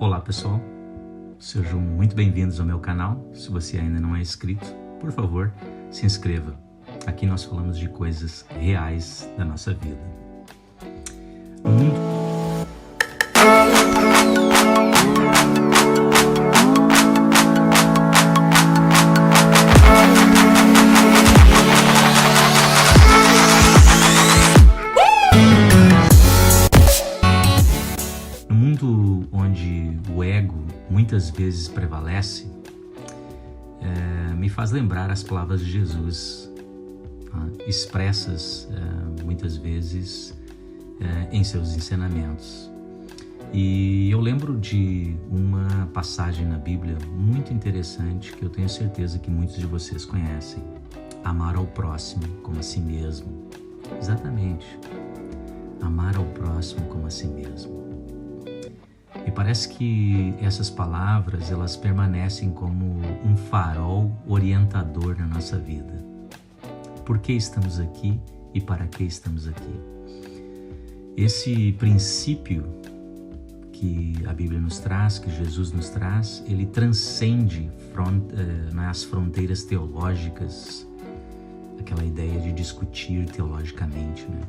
Olá pessoal, sejam muito bem-vindos ao meu canal. Se você ainda não é inscrito, por favor, se inscreva. Aqui nós falamos de coisas reais da nossa vida. No mundo onde o ego muitas vezes prevalece, me faz lembrar as palavras de Jesus, expressas muitas vezes em seus ensinamentos. E eu lembro de uma passagem na Bíblia muito interessante que eu tenho certeza que muitos de vocês conhecem. Amar ao próximo como a si mesmo. Exatamente. Amar ao próximo como a si mesmo. E parece que essas palavras, elas permanecem como um farol orientador na nossa vida. Por que estamos aqui e para que estamos aqui? Esse princípio que a Bíblia nos traz, que Jesus nos traz, ele transcende as fronteiras teológicas, aquela ideia de discutir teologicamente, né?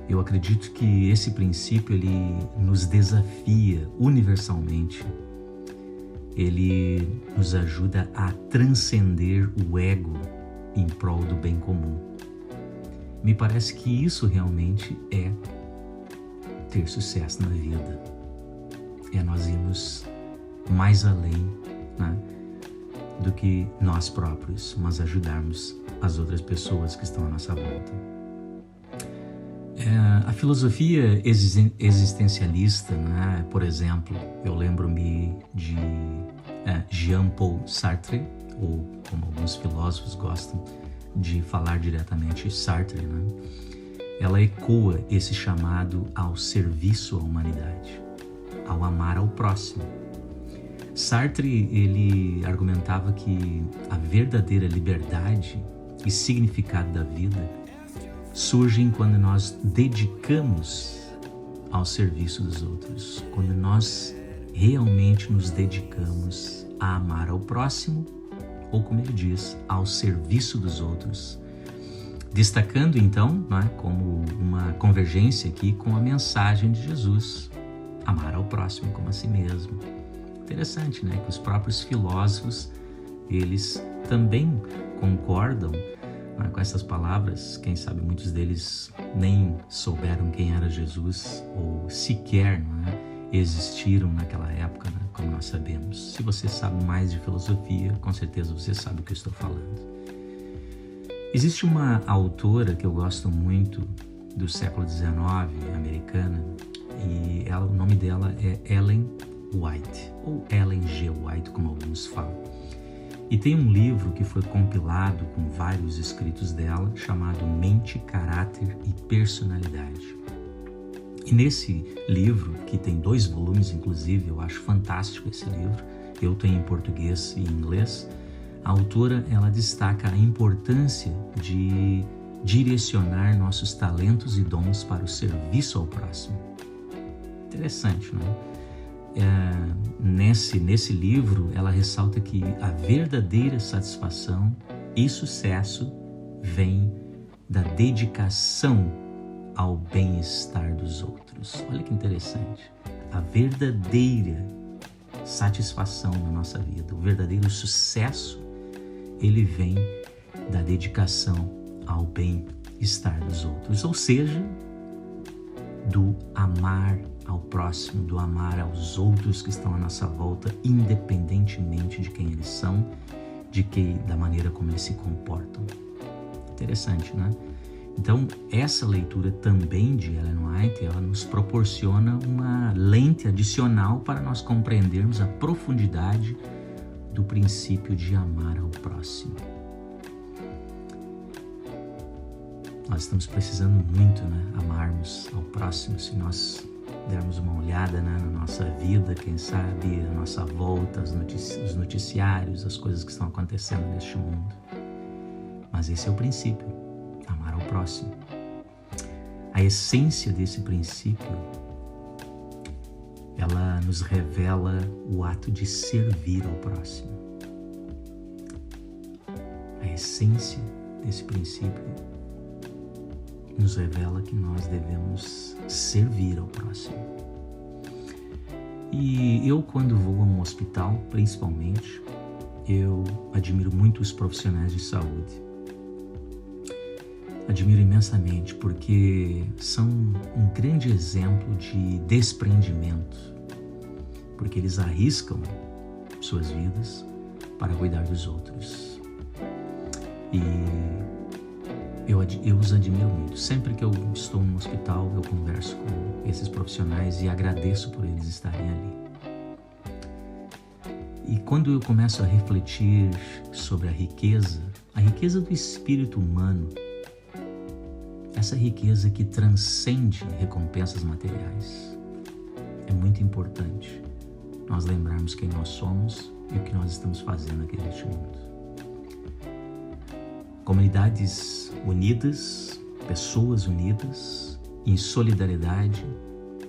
Eu acredito que esse princípio, ele nos desafia universalmente. Ele nos ajuda a transcender o ego em prol do bem comum. Me parece que isso realmente é ter sucesso na vida. É nós irmos mais além, né, do que nós próprios, mas ajudarmos as outras pessoas que estão à nossa volta. A filosofia existencialista, né? Por exemplo, eu lembro-me de Jean-Paul Sartre, ou como alguns filósofos gostam de falar diretamente, Sartre, né? Ela ecoa esse chamado ao serviço à humanidade, ao amar ao próximo. Sartre, ele argumentava que a verdadeira liberdade e significado da vida surgem quando nós dedicamos ao serviço dos outros, quando nós realmente nos dedicamos a amar ao próximo, ou como ele diz, ao serviço dos outros. Destacando então, né, como uma convergência aqui com a mensagem de Jesus, amar ao próximo como a si mesmo. Interessante, né, que os próprios filósofos, eles também concordam com essas palavras. Quem sabe muitos deles nem souberam quem era Jesus ou sequer existiram naquela época, né, como nós sabemos. Se você sabe mais de filosofia, com certeza você sabe o que eu estou falando. Existe uma autora que eu gosto muito do século XIX, americana, e o nome dela é Ellen White, ou Ellen G. White, como alguns falam. E tem um livro que foi compilado com vários escritos dela, chamado Mente, Caráter e Personalidade. E nesse livro, que tem 2 volumes, inclusive, eu acho fantástico esse livro, eu tenho em português e em inglês, a autora, ela destaca a importância de direcionar nossos talentos e dons para o serviço ao próximo. Interessante, não é? Nesse livro, ela ressalta que a verdadeira satisfação e sucesso vem da dedicação ao bem-estar dos outros. Olha que interessante. A verdadeira satisfação na nossa vida, o verdadeiro sucesso, ele vem da dedicação ao bem-estar dos outros, ou seja, do amar ao próximo, do amar aos outros que estão à nossa volta, independentemente de quem eles são, da maneira como eles se comportam. Interessante, né? Então, essa leitura também de Ellen White, ela nos proporciona uma lente adicional para nós compreendermos a profundidade do princípio de amar ao próximo. Nós estamos precisando muito, né, amarmos ao próximo. Se nós dermos uma olhada, né, na nossa vida, quem sabe, a nossa volta, os noticiários, as coisas que estão acontecendo neste mundo. Mas esse é o princípio, amar ao próximo. A essência desse princípio ela nos revela o ato de servir ao próximo. A essência desse princípio nos revela que nós devemos servir ao próximo. E eu, quando vou a um hospital, principalmente, eu admiro muito os profissionais de saúde. Admiro imensamente porque são um grande exemplo de desprendimento, porque eles arriscam suas vidas para cuidar dos outros. E eu os admiro muito. Sempre que eu estou no hospital, eu converso com esses profissionais e agradeço por eles estarem ali. E quando eu começo a refletir sobre a riqueza do espírito humano, essa riqueza que transcende recompensas materiais, é muito importante nós lembrarmos quem nós somos e o que nós estamos fazendo aqui neste mundo. Comunidades unidas, pessoas unidas, em solidariedade,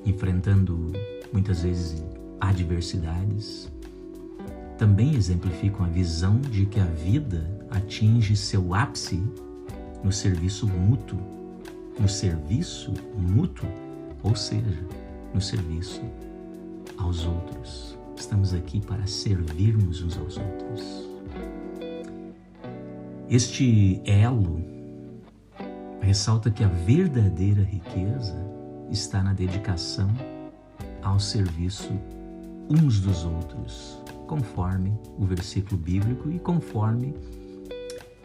enfrentando muitas vezes adversidades, também exemplificam a visão de que a vida atinge seu ápice no serviço mútuo, ou seja, no serviço aos outros. Estamos aqui para servirmos uns aos outros. Este elo ressalta que a verdadeira riqueza está na dedicação ao serviço uns dos outros, conforme o versículo bíblico e conforme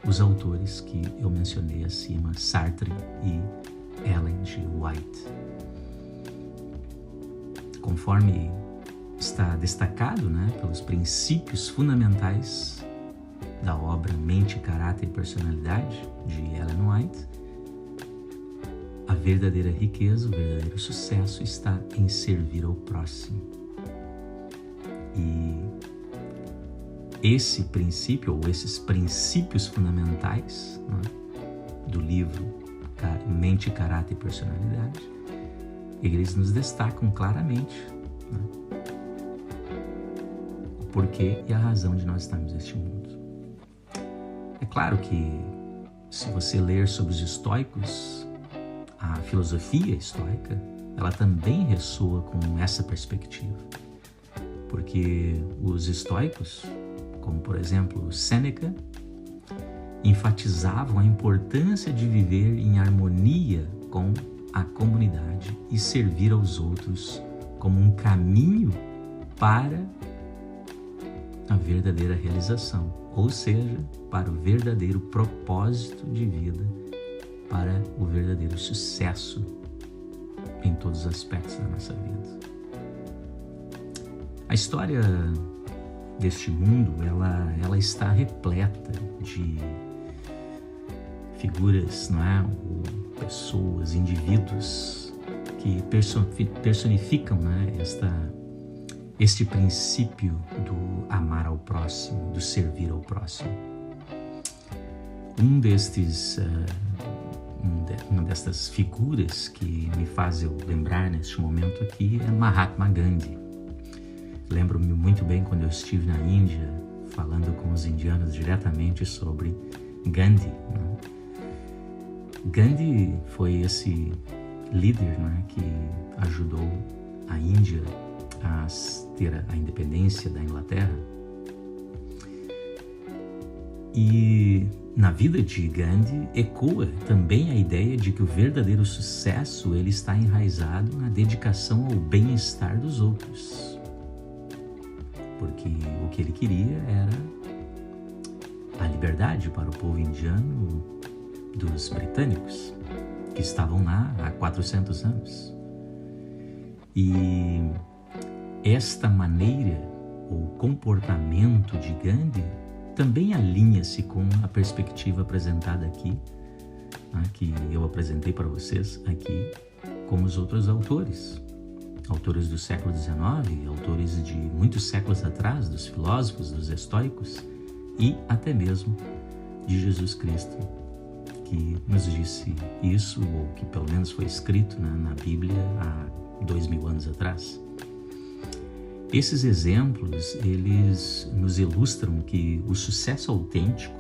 os autores que eu mencionei acima, Sartre e Ellen G. White. Conforme está destacado, pelos princípios fundamentais da obra Mente, Caráter e Personalidade, de Ellen White, a verdadeira riqueza, o verdadeiro sucesso está em servir ao próximo. E esse princípio, ou esses princípios fundamentais, do livro Mente, Caráter e Personalidade, eles nos destacam claramente o porquê e a razão de nós estarmos neste mundo. É claro que, se você ler sobre os estoicos, a filosofia estoica, ela também ressoa com essa perspectiva. Porque os estoicos, como por exemplo Sêneca, enfatizavam a importância de viver em harmonia com a comunidade e servir aos outros como um caminho para a verdadeira realização, ou seja, para o verdadeiro propósito de vida, para o verdadeiro sucesso em todos os aspectos da nossa vida. A história deste mundo, ela está repleta de figuras, ou pessoas, indivíduos que personificam, este princípio do amar ao próximo, do servir ao próximo. Uma destas figuras que me faz eu lembrar neste momento aqui é Mahatma Gandhi. Lembro-me muito bem quando eu estive na Índia falando com os indianos diretamente sobre Gandhi. Gandhi foi esse líder que ajudou a Índia a ter a independência da Inglaterra. E na vida de Gandhi ecoa também a ideia de que o verdadeiro sucesso ele está enraizado na dedicação ao bem-estar dos outros. Porque o que ele queria era a liberdade para o povo indiano dos britânicos, que estavam lá há 400 anos. E esta maneira ou comportamento de Gandhi também alinha-se com a perspectiva apresentada aqui, que eu apresentei para vocês aqui, com os outros autores do século XIX, autores de muitos séculos atrás, dos filósofos, dos estoicos e até mesmo de Jesus Cristo, que nos disse isso, ou que pelo menos foi escrito na Bíblia há 2000 anos atrás. Esses exemplos, eles nos ilustram que o sucesso autêntico,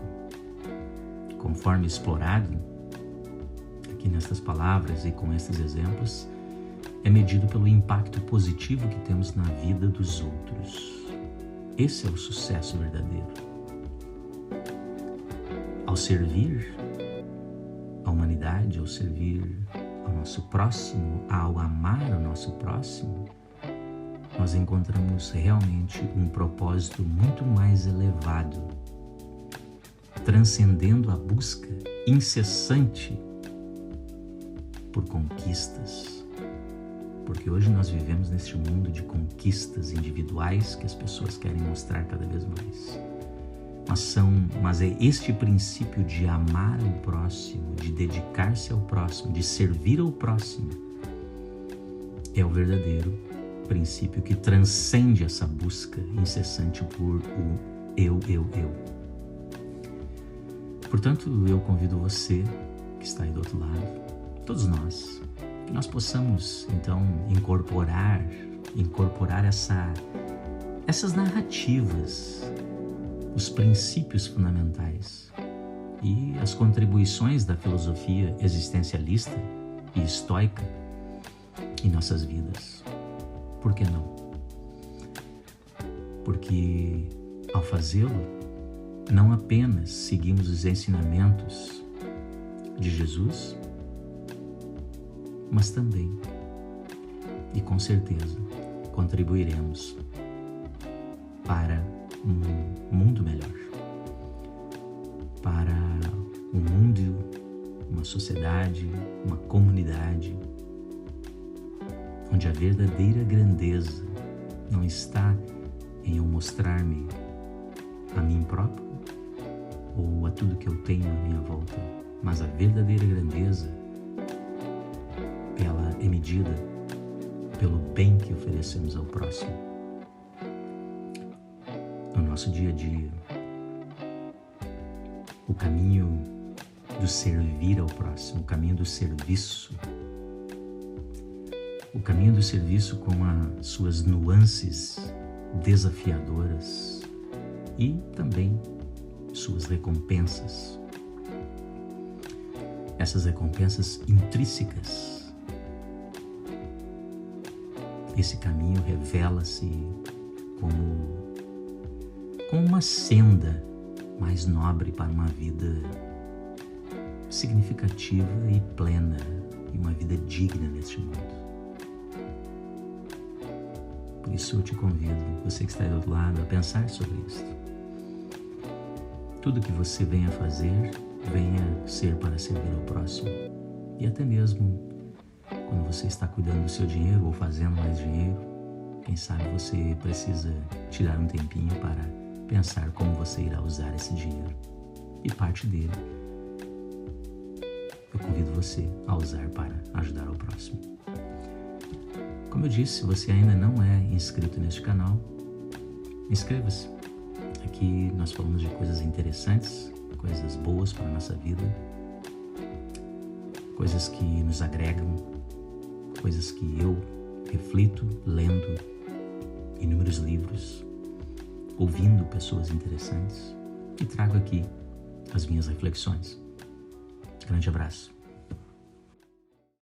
conforme explorado aqui nestas palavras e com esses exemplos, é medido pelo impacto positivo que temos na vida dos outros. Esse é o sucesso verdadeiro. Ao servir a humanidade, ao servir ao nosso próximo, ao amar o nosso próximo, nós encontramos realmente um propósito muito mais elevado, transcendendo a busca incessante por conquistas. Porque hoje nós vivemos neste mundo de conquistas individuais que as pessoas querem mostrar cada vez mais. Mas é este princípio de amar o próximo, de dedicar-se ao próximo, de servir ao próximo, é o verdadeiro princípio que transcende essa busca incessante por o eu. Portanto, eu convido você que está aí do outro lado, todos nós, que nós possamos então incorporar essas narrativas, os princípios fundamentais e as contribuições da filosofia existencialista e estoica em nossas vidas. Por que não? Porque ao fazê-lo, não apenas seguimos os ensinamentos de Jesus, mas também, e com certeza, contribuiremos para um mundo melhor, para um mundo, uma sociedade, uma comunidade, onde a verdadeira grandeza não está em eu mostrar-me a mim próprio ou a tudo que eu tenho à minha volta, mas a verdadeira grandeza, ela é medida pelo bem que oferecemos ao próximo. No nosso dia a dia, o caminho do servir ao próximo, o caminho do serviço, o caminho do serviço com as suas nuances desafiadoras e também suas recompensas. Essas recompensas intrínsecas. Esse caminho revela-se como uma senda mais nobre para uma vida significativa e plena e uma vida digna neste mundo. Por isso eu te convido, você que está aí do outro lado, a pensar sobre isso. Tudo que você venha fazer, venha ser para servir ao próximo. E até mesmo quando você está cuidando do seu dinheiro ou fazendo mais dinheiro, quem sabe você precisa tirar um tempinho para pensar como você irá usar esse dinheiro. E parte dele, eu convido você a usar para ajudar ao próximo. Como eu disse, se você ainda não é inscrito neste canal, inscreva-se. Aqui nós falamos de coisas interessantes, coisas boas para a nossa vida, coisas que nos agregam, coisas que eu reflito lendo inúmeros livros, ouvindo pessoas interessantes e trago aqui as minhas reflexões. Grande abraço.